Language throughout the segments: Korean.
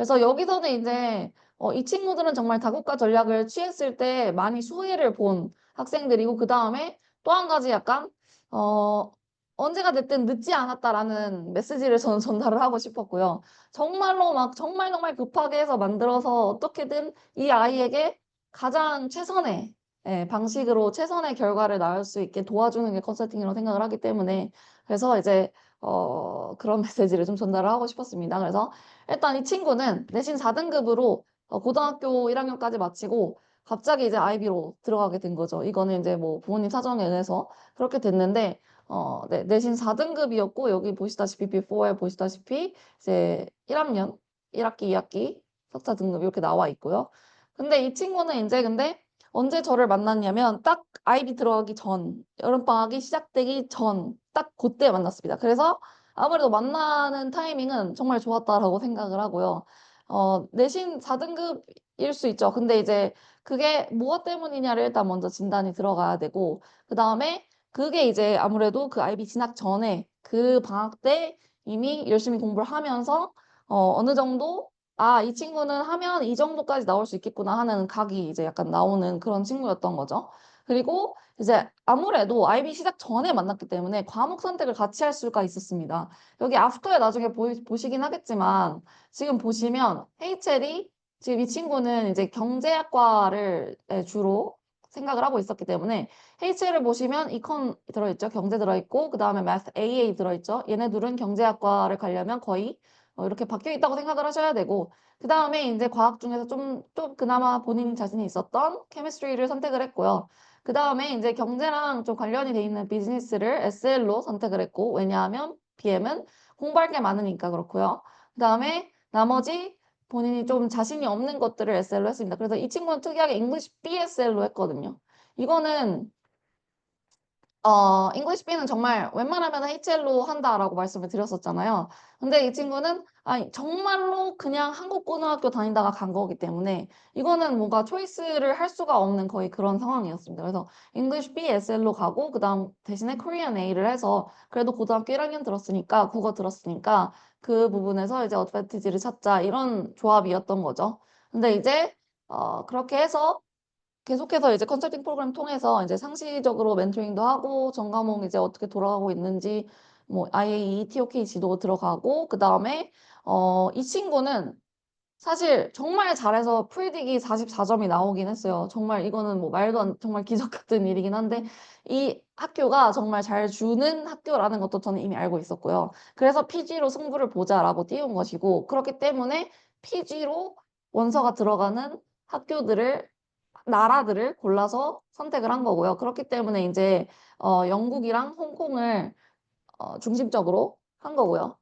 그래서 여기서는 이제 이 친구들은 정말 다국가 전략을 취했을 때 많이 수혜를 본 학생들이고 그 다음에 또 한 가지 약간 어, 언제가 됐든 늦지 않았다라는 메시지를 저는 전달을 하고 싶었고요. 정말로 막 정말 정말 급하게 해서 만들어서 어떻게든 이 아이에게 가장 최선의 방식으로 최선의 결과를 낳을 수 있게 도와주는 게 컨설팅이라고 생각을 하기 때문에 그래서 이제 그런 메시지를 좀 전달을 하고 싶었습니다. 그래서 일단 이 친구는 내신 4등급으로 고등학교 1학년까지 마치고 갑자기 이제 아이비로 들어가게 된 거죠. 이거는 이제 뭐 부모님 사정에 의해서 그렇게 됐는데 네, 내신 4등급이었고 여기 보시다시피 B4에 보시다시피 이제 1학년, 1학기, 2학기 석사 등급 이렇게 나와 있고요. 근데 이 친구는 이제 근데 언제 저를 만났냐면 딱 아이비 들어가기 전, 여름방학이 시작되기 전 딱 그때 만났습니다. 그래서 아무래도 만나는 타이밍은 정말 좋았다라고 생각을 하고요. 내신 4등급일 수 있죠. 근데 이제 그게 무엇 때문이냐를 일단 먼저 진단이 들어가야 되고, 그 다음에 그게 이제 아무래도 그 아이비 진학 전에 그 방학 때 이미 열심히 공부를 하면서 어느 정도 이 친구는 하면 이 정도까지 나올 수 있겠구나 하는 각이 이제 약간 나오는 그런 친구였던 거죠. 그리고 이제 아무래도 아이비 시작 전에 만났기 때문에 과목 선택을 같이 할 수가 있었습니다. 여기 애프터에 나중에 보시긴 하겠지만 지금 보시면 헤이첼이 지금 이 친구는 이제 경제학과를 주로 생각을 하고 있었기 때문에 헤이첼을 보시면 이컨 들어있죠. 경제 들어있고 그 다음에 math AA 들어있죠. 얘네 둘은 경제학과를 가려면 거의 이렇게 바뀌어 있다고 생각을 하셔야 되고 그 다음에 이제 과학 중에서 좀 그나마 본인 자신이 있었던 케미스트리를 선택을 했고요. 그 다음에 이제 경제랑 좀 관련이 돼 있는 비즈니스를 SL로 선택을 했고, 왜냐하면 BM은 공부할 게 많으니까 그렇고요. 그 다음에 나머지 본인이 좀 자신이 없는 것들을 SL로 했습니다. 그래서 이 친구는 특이하게 English BSL로 했거든요. 이거는 잉글리시 B는 정말 웬만하면 HL로 한다라고 말씀을 드렸었잖아요. 근데 이 친구는 정말로 그냥 한국 고등학교 다니다가 간 거기 때문에 이거는 뭔가 초이스를 할 수가 없는 거의 그런 상황이었습니다. 그래서 잉글리시 B, SL로 가고 그다음 대신에 코리안 A를 해서 그래도 고등학교 1학년 들었으니까 국어 들었으니까 그 부분에서 이제 어드밴티지를 찾자 이런 조합이었던 거죠. 근데 이제 그렇게 해서 계속해서 이제 컨설팅 프로그램 통해서 이제 상시적으로 멘토링도 하고 전 과목 이제 어떻게 돌아가고 있는지 뭐 IAE, TOK 지도 들어가고 그 다음에 이 친구는 사실 정말 잘해서 풀디기 44점이 나오긴 했어요. 정말 이거는 뭐 말도 안 정말 기적 같은 일이긴 한데 이 학교가 정말 잘 주는 학교라는 것도 저는 이미 알고 있었고요. 그래서 PG로 승부를 보자라고 띄운 것이고 그렇기 때문에 PG로 원서가 들어가는 학교들을 나라들을 골라서 선택을 한 거고요. 그렇기 때문에 이제 영국이랑 홍콩을 중심적으로 한 거고요.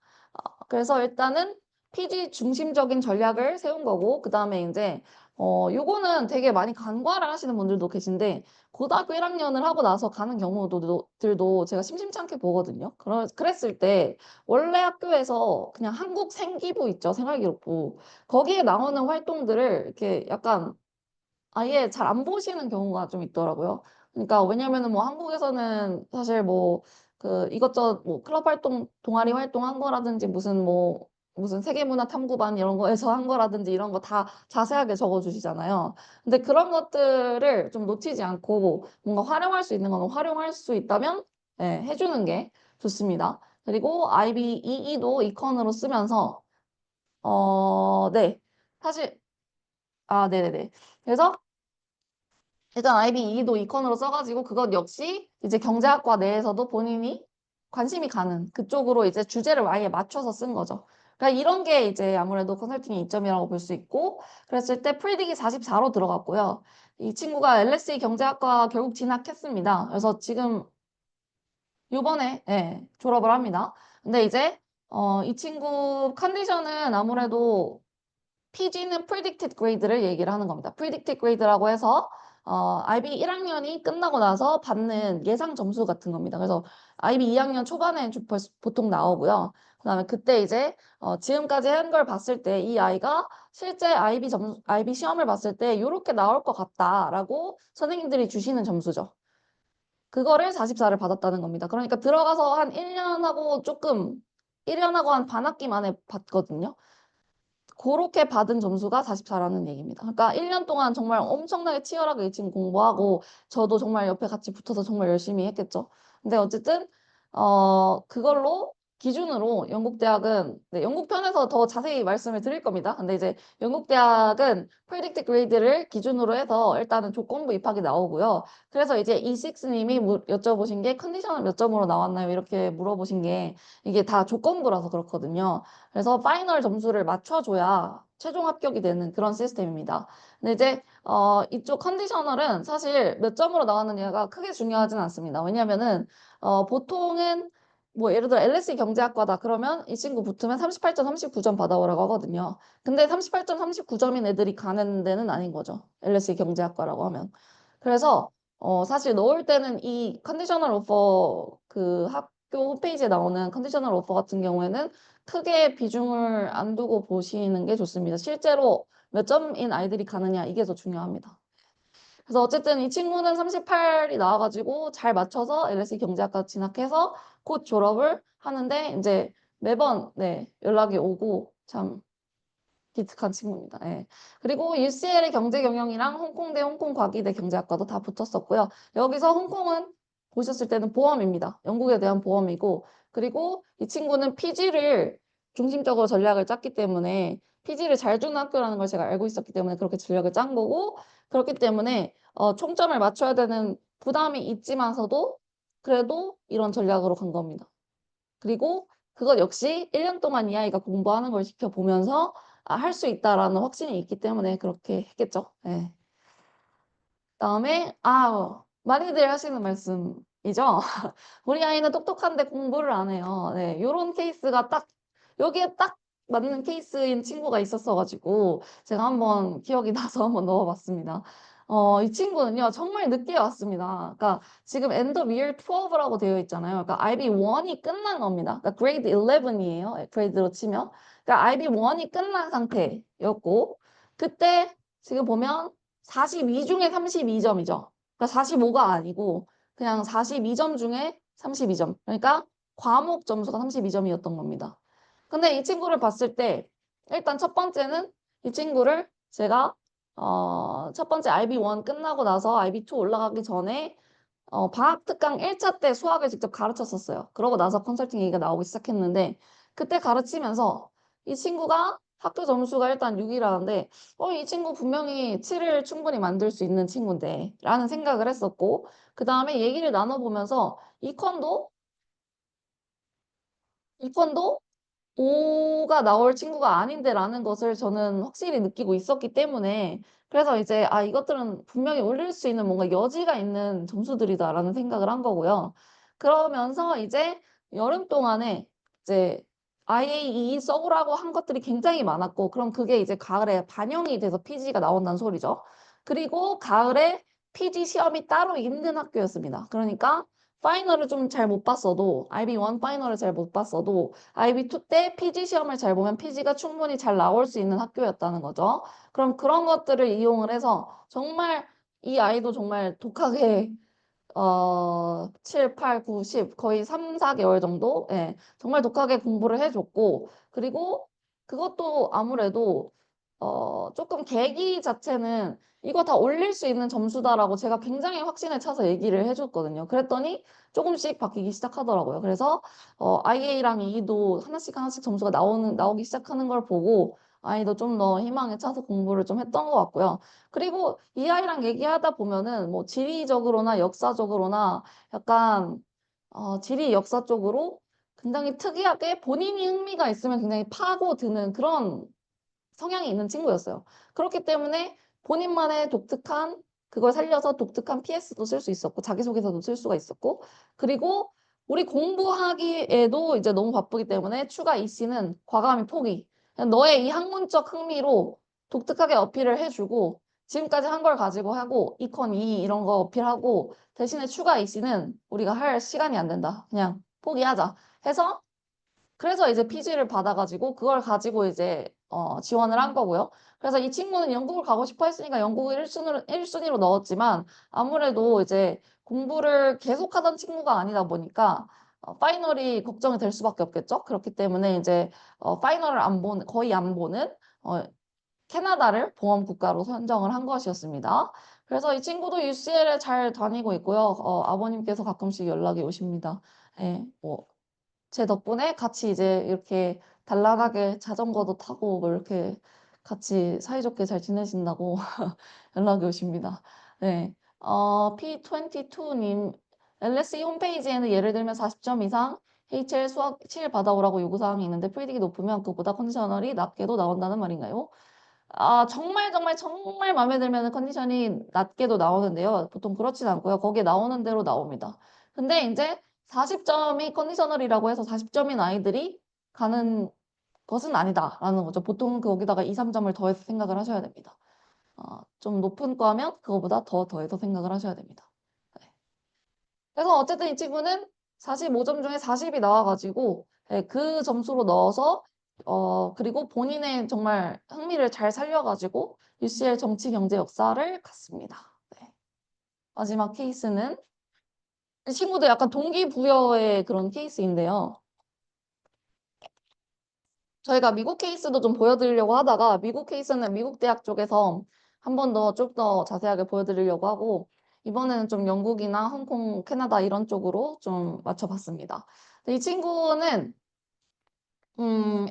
그래서 일단은 PG 중심적인 전략을 세운 거고, 그 다음에 이제, 요거는 되게 많이 간과를 하시는 분들도 계신데, 고등학교 1학년을 하고 나서 가는 경우들도 제가 심심찮게 보거든요. 그랬을 때, 원래 학교에서 그냥 한국 생기부 있죠, 생활기록부. 거기에 나오는 활동들을 이렇게 약간 아예 잘 안 보시는 경우가 좀 있더라고요. 그러니까 왜냐면은 뭐 한국에서는 사실 뭐 그 이것저것 뭐 클럽 활동, 동아리 활동한 거라든지 무슨 세계문화 탐구반 이런 거에서 한 거라든지 이런 거 다 자세하게 적어 주시잖아요. 근데 그런 것들을 좀 놓치지 않고 뭔가 활용할 수 있는 거는 활용할 수 있다면 해주는 게 좋습니다. 그리고 IBEE도 이컨으로 쓰면서 네. 사실 네네네. 그래서 일단 IB2도 이컨으로 써가지고 그것 역시 이제 경제학과 내에서도 본인이 관심이 가는 그쪽으로 이제 주제를 아예 맞춰서 쓴 거죠. 그러니까 이런 게 이제 아무래도 컨설팅의 이점이라고 볼 수 있고 그랬을 때 프리딕이 44로 들어갔고요. 이 친구가 LSE 경제학과 결국 진학했습니다. 그래서 지금 요번에 졸업을 합니다. 근데 이제 이 친구 컨디션은 아무래도 PG는 predicted grade를 얘기를 하는 겁니다. predicted grade라고 해서 IB 1학년이 끝나고 나서 받는 예상 점수 같은 겁니다. 그래서 IB 2학년 초반에 보통 나오고요. 그다음에 그때 이제 지금까지 한 걸 봤을 때 이 아이가 실제 IB 시험을 봤을 때 이렇게 나올 것 같다라고 선생님들이 주시는 점수죠. 그거를 44를 받았다는 겁니다. 그러니까 들어가서 한 1년하고 한 반학기 만에 받거든요. 그렇게 받은 점수가 44라는 얘기입니다. 그러니까 1년 동안 정말 엄청나게 치열하게 이 친구 공부하고 저도 정말 옆에 같이 붙어서 정말 열심히 했겠죠. 근데 어쨌든 그걸로 기준으로 영국 대학은 네, 영국 편에서 더 자세히 말씀을 드릴 겁니다. 근데 이제 영국 대학은 프리딕트 그레이드를 기준으로 해서 일단은 조건부 입학이 나오고요. 그래서 이제 이식스님이 여쭤보신 게 컨디션은 몇 점으로 나왔나요? 이렇게 물어보신 게 이게 다 조건부라서 그렇거든요. 그래서 파이널 점수를 맞춰줘야 최종 합격이 되는 그런 시스템입니다. 근데 이제 이쪽 컨디셔널은 사실 몇 점으로 나왔느냐가 크게 중요하진 않습니다. 왜냐면은 보통은 뭐 예를 들어 LSE 경제학과다 그러면 이 친구 붙으면 38점, 39점 받아오라고 하거든요. 근데 38점, 39점인 애들이 가는 데는 아닌 거죠. LSE 경제학과라고 하면. 그래서 사실 넣을 때는 이 컨디셔널 오퍼 그 학교 홈페이지에 나오는 컨디셔널 오퍼 같은 경우에는 크게 비중을 안 두고 보시는 게 좋습니다. 실제로 몇 점인 아이들이 가느냐 이게 더 중요합니다. 그래서 어쨌든 이 친구는 38이 나와가지고 잘 맞춰서 LSE 경제학과 진학해서 곧 졸업을 하는데 이제 매번 네, 연락이 오고 참 기특한 친구입니다. 예. 그리고 UCL의 경제경영이랑 홍콩대 홍콩과기대 경제학과도 다 붙었었고요. 여기서 홍콩은 보셨을 때는 보험입니다. 영국에 대한 보험이고 그리고 이 친구는 PG를 중심적으로 전략을 짰기 때문에 PG를 잘 주는 학교라는 걸 제가 알고 있었기 때문에 그렇게 전략을 짠 거고 그렇기 때문에 총점을 맞춰야 되는 부담이 있지만서도 그래도 이런 전략으로 간 겁니다. 그리고 그것 역시 1년 동안 이 아이가 공부하는 걸 지켜보면서 할 수 있다라는 확신이 있기 때문에 그렇게 했겠죠. 네. 그다음에 많이들 하시는 말씀이죠. 우리 아이는 똑똑한데 공부를 안 해요. 네, 요런 케이스가 딱 여기에 딱 맞는 케이스인 친구가 있었어가지고 제가 한번 기억이 나서 한번 넣어봤습니다. 이 친구는요 정말 늦게 왔습니다. 그러니까 지금 end of year 12라고 되어 있잖아요. 그러니까 IB1이 끝난 겁니다. 그러니까 grade 11이에요. 그레이드로 치면. 그러니까 IB1이 끝난 상태였고 그때 지금 보면 42 중에 32점이죠. 그러니까 45가 아니고 그냥 42점 중에 32점. 그러니까 과목 점수가 32점이었던 겁니다. 근데 이 친구를 봤을 때 일단 첫 번째는 이 친구를 제가 첫 번째 IB1 끝나고 나서 IB2 올라가기 전에 방학 특강 1차 때 수학을 직접 가르쳤었어요. 그러고 나서 컨설팅 얘기가 나오기 시작했는데 그때 가르치면서 이 친구가 학교 점수가 일단 6이라는데 이 친구 분명히 7을 충분히 만들 수 있는 친구인데 라는 생각을 했었고 그 다음에 얘기를 나눠보면서 이컨도 5가 나올 친구가 아닌데라는 것을 저는 확실히 느끼고 있었기 때문에 그래서 이제 이것들은 분명히 올릴 수 있는 뭔가 여지가 있는 점수들이다라는 생각을 한 거고요. 그러면서 이제 여름 동안에 이제 IAE 써보라고 한 것들이 굉장히 많았고 그럼 그게 이제 가을에 반영이 돼서 PG가 나온다는 소리죠. 그리고 가을에 PG 시험이 따로 있는 학교였습니다. 그러니까 파이널을 좀 잘 못 봤어도 IB1 파이널을 잘 못 봤어도 IB2 때 PG 시험을 잘 보면 PG가 충분히 잘 나올 수 있는 학교였다는 거죠. 그럼 그런 것들을 이용을 해서 정말 이 아이도 정말 독하게 7, 8, 9, 10 거의 3, 4개월 정도 정말 독하게 공부를 해줬고 그리고 그것도 아무래도 조금 계기 자체는 이거 다 올릴 수 있는 점수다라고 제가 굉장히 확신에 차서 얘기를 해줬거든요. 그랬더니 조금씩 바뀌기 시작하더라고요. 그래서 IA랑 E도 하나씩 하나씩 점수가 나오기 시작하는 걸 보고 아이도 좀 더 희망에 차서 공부를 좀 했던 것 같고요. 그리고 이 아이랑 얘기하다 보면은 뭐 지리적으로나 역사적으로나 약간 지리 역사 쪽으로 굉장히 특이하게 본인이 흥미가 있으면 굉장히 파고드는 그런 성향이 있는 친구였어요. 그렇기 때문에 본인만의 독특한 그걸 살려서 독특한 PS도 쓸 수 있었고 자기소개서도 쓸 수가 있었고 그리고 우리 공부하기에도 이제 너무 바쁘기 때문에 추가 이씨는 과감히 포기. 그냥 너의 이 학문적 흥미로 독특하게 어필을 해주고 지금까지 한 걸 가지고 하고 이컨 2 이런 거 어필하고 대신에 추가 이씨는 우리가 할 시간이 안 된다. 그냥 포기하자 해서 그래서 이제 PG를 받아가지고 그걸 가지고 이제 지원을 한 거고요. 그래서 이 친구는 영국을 가고 싶어 했으니까 영국을 1순위로 넣었지만 아무래도 이제 공부를 계속하던 친구가 아니다 보니까 파이널이 걱정이 될 수밖에 없겠죠. 그렇기 때문에 이제 파이널을 거의 안 보는 캐나다를 보험 국가로 선정을 한 것이었습니다. 그래서 이 친구도 UCL에 잘 다니고 있고요. 아버님께서 가끔씩 연락이 오십니다. 예, 제 덕분에 같이 이제 이렇게 단란하게 자전거도 타고 뭐 이렇게 같이 사이좋게 잘 지내신다고 연락이 오십니다. 네. P22님, LSE 홈페이지에는 예를 들면 40점 이상 HL 수학 7 받아오라고 요구사항이 있는데 프리딕이 높으면 그보다 컨디셔널이 낮게도 나온다는 말인가요? 정말 정말 정말 마음에 들면 컨디션이 낮게도 나오는데요. 보통 그렇진 않고요. 거기에 나오는 대로 나옵니다. 근데 이제 40점이 컨디셔널이라고 해서 40점인 아이들이 가는 것은 아니다라는 거죠. 보통 거기다가 2, 3점을 더해서 생각을 하셔야 됩니다. 좀 높은 과면 그거보다 더 더해서 생각을 하셔야 됩니다. 네. 그래서 어쨌든 이 친구는 45점 중에 40이 나와가지고 네, 그 점수로 넣어서 그리고 본인의 정말 흥미를 잘 살려가지고 UCL 정치, 경제, 역사를 갔습니다. 네. 마지막 케이스는 이 친구도 약간 동기부여의 그런 케이스인데요. 저희가 미국 케이스도 좀 보여드리려고 하다가 미국 케이스는 미국 대학 쪽에서 한 번 더 좀 더 자세하게 보여드리려고 하고 이번에는 좀 영국이나 홍콩, 캐나다 이런 쪽으로 좀 맞춰봤습니다. 이 친구는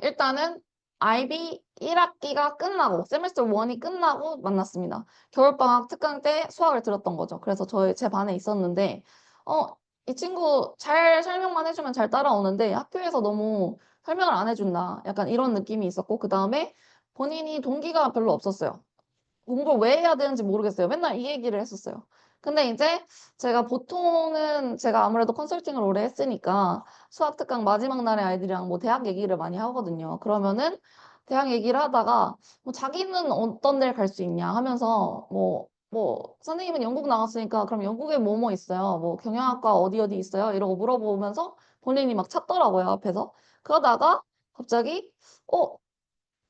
일단은 IB 1학기가 끝나고 세미스터 1이 끝나고 만났습니다. 겨울방학 특강 때 수학을 들었던 거죠. 그래서 제 반에 있었는데 이 친구 잘 설명만 해주면 잘 따라오는데 학교에서 너무 설명을 안 해준다. 약간 이런 느낌이 있었고 그 다음에 본인이 동기가 별로 없었어요. 공부를 왜 해야 되는지 모르겠어요. 맨날 이 얘기를 했었어요. 근데 이제 제가 보통은 제가 아무래도 컨설팅을 오래 했으니까 수학 특강 마지막 날에 아이들이랑 뭐 대학 얘기를 많이 하거든요. 그러면은 대학 얘기를 하다가 뭐 자기는 어떤 데를 갈 수 있냐 하면서 선생님은 영국 나갔으니까 그럼 영국에 뭐뭐 있어요? 뭐 경영학과 어디 어디 있어요? 이러고 물어보면서 본인이 막 찾더라고요, 앞에서. 그러다가 갑자기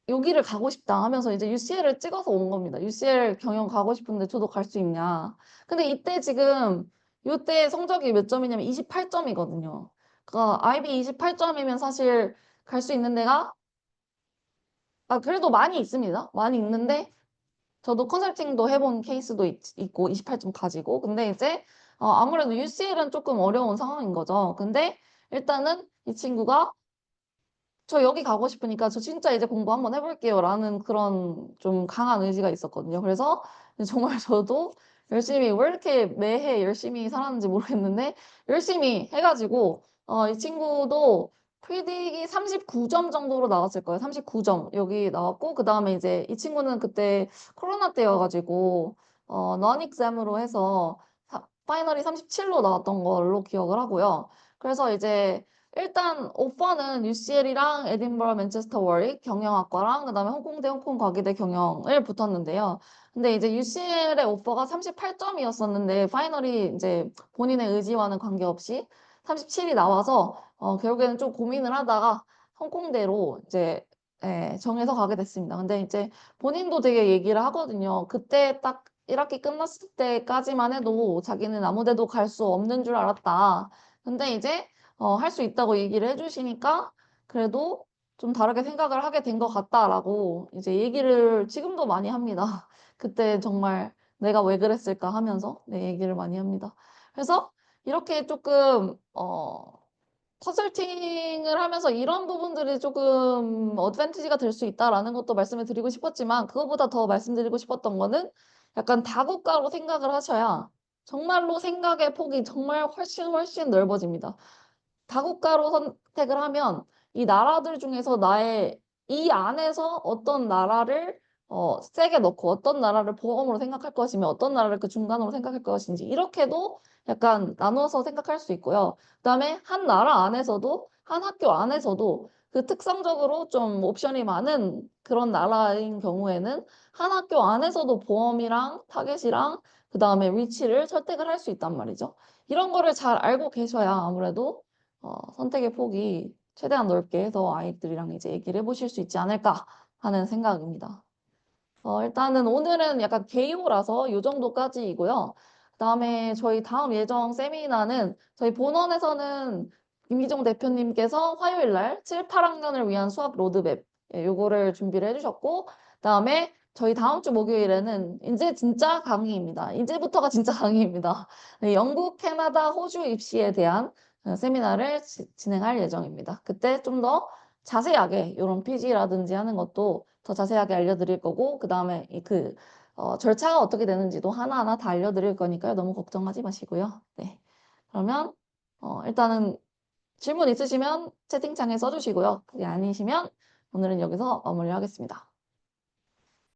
여기를 가고 싶다 하면서 이제 UCL을 찍어서 온 겁니다. UCL 경영 가고 싶은데 저도 갈 수 있냐. 근데 이때 지금 이때 성적이 몇 점이냐면 28점이거든요. 그러니까 IB 28점이면 사실 갈 수 있는 데가 그래도 많이 있습니다. 많이 있는데 저도 컨설팅도 해본 케이스도 있고 28점 가지고 근데 이제 아무래도 UCL은 조금 어려운 상황인 거죠. 근데 일단은 이 친구가 저 여기 가고 싶으니까 저 진짜 이제 공부 한번 해볼게요. 라는 그런 좀 강한 의지가 있었거든요. 그래서 정말 저도 열심히, 왜 이렇게 매해 열심히 살았는지 모르겠는데, 열심히 해가지고, 이 친구도 프리딕이 39점 정도로 나왔을 거예요. 39점. 여기 나왔고, 그 다음에 이제 이 친구는 그때 코로나 때여가지고, non exam으로 해서 파이널이 37로 나왔던 걸로 기억을 하고요. 그래서 이제 일단 오퍼는 UCL이랑 에딘버러 맨체스터 워릭 경영학과랑 그다음에 홍콩대 홍콩과기대 경영을 붙었는데요. 근데 이제 UCL의 오퍼가 38점이었었는데 파이널이 이제 본인의 의지와는 관계없이 37이 나와서 결국에는 좀 고민을 하다가 홍콩대로 이제 정해서 가게 됐습니다. 근데 이제 본인도 되게 얘기를 하거든요. 그때 딱 1학기 끝났을 때까지만 해도 자기는 아무 데도 갈 수 없는 줄 알았다. 근데 이제 할 수 있다고 얘기를 해주시니까 그래도 좀 다르게 생각을 하게 된 것 같다라고 이제 얘기를 지금도 많이 합니다. 그때 정말 내가 왜 그랬을까 하면서 얘기를 많이 합니다. 그래서 이렇게 조금 컨설팅을 하면서 이런 부분들이 조금 어드밴티지가 될 수 있다라는 것도 말씀을 드리고 싶었지만 그거보다 더 말씀드리고 싶었던 거는 약간 다국가로 생각을 하셔야 정말로 생각의 폭이 정말 훨씬 훨씬 넓어집니다. 다국가로 선택을 하면 이 나라들 중에서 나의 이 안에서 어떤 나라를 세게 넣고 어떤 나라를 보험으로 생각할 것이며 어떤 나라를 그 중간으로 생각할 것인지 이렇게도 약간 나누어서 생각할 수 있고요. 그다음에 한 나라 안에서도 한 학교 안에서도 그 특성적으로 좀 옵션이 많은 그런 나라인 경우에는 한 학교 안에서도 보험이랑 타겟이랑 그다음에 위치를 선택을 할 수 있단 말이죠. 이런 거를 잘 알고 계셔야 아무래도 선택의 폭이 최대한 넓게 해서 아이들이랑 이제 얘기를 해보실 수 있지 않을까 하는 생각입니다. 일단은 오늘은 약간 개요라서 이 정도까지이고요. 그다음에 저희 다음 예정 세미나는 저희 본원에서는 김기종 대표님께서 화요일 날 7, 8학년을 위한 수학 로드맵 예, 요거를 준비를 해주셨고, 그다음에 저희 다음 주 목요일에는 이제 진짜 강의입니다. 이제부터가 진짜 강의입니다. 네, 영국, 캐나다, 호주 입시에 대한 세미나를 진행할 예정입니다. 그때 좀 더 자세하게 이런 PG라든지 하는 것도 더 자세하게 알려드릴 거고, 그다음에 절차가 어떻게 되는지도 하나하나 다 알려드릴 거니까요. 너무 걱정하지 마시고요. 네. 그러면 일단은 질문 있으시면 채팅창에 써주시고요. 그게 아니시면 오늘은 여기서 마무리하겠습니다.